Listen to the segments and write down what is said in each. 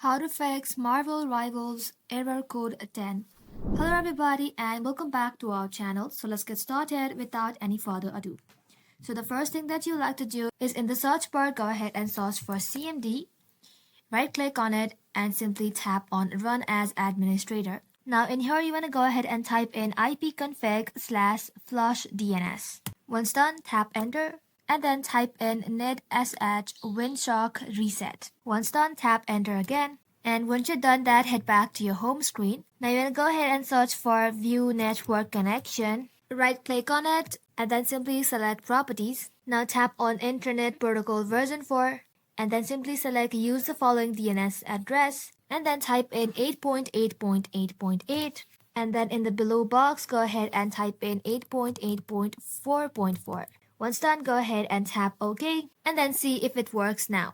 How to fix Marvel Rivals error code 10. Hello everybody and welcome back to our channel. So let's get started without any further ado. So the first thing that you like to do is in the search bar, go ahead and search for CMD. Right click on it and simply tap on Run as Administrator. Now in here you want to go ahead and type in ipconfig/flush DNS. Once done, tap enter and then type in netsh windshock reset. Once done, tap enter again. And once you're done that, head back to your home screen. Now you're going to go ahead and search for View Network Connection. Right click on it and then simply select Properties. Now tap on Internet Protocol version 4 and then simply select Use the following DNS address and then type in 8.8.8.8 and then in the below box go ahead and type in 8.8.4.4. Once done, go ahead and tap OK and then see if it works now.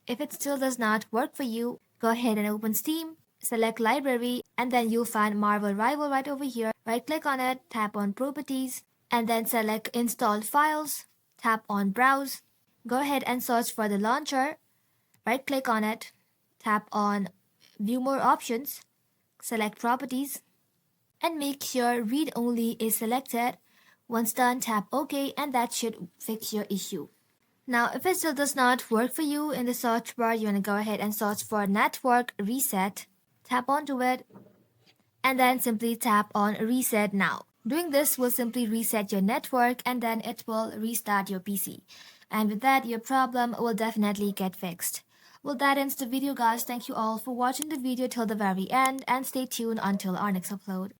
If it still does not work for you, go ahead and open Steam, select Library, and then you'll find Marvel Rival right over here. Right click on it, tap on Properties, and then select Installed Files, tap on Browse. Go ahead and search for the launcher. Right click on it, tap on View More Options, select Properties, and make sure Read Only is selected. Once done, tap OK and that should fix your issue. Now, if it still does not work for you, in the search bar, you want to go ahead and search for Network Reset. Tap onto it and then simply tap on Reset Now. Doing this will simply reset your network and then it will restart your PC. And with that, your problem will definitely get fixed. Well, that ends the video, guys. Thank you all for watching the video till the very end and stay tuned until our next upload.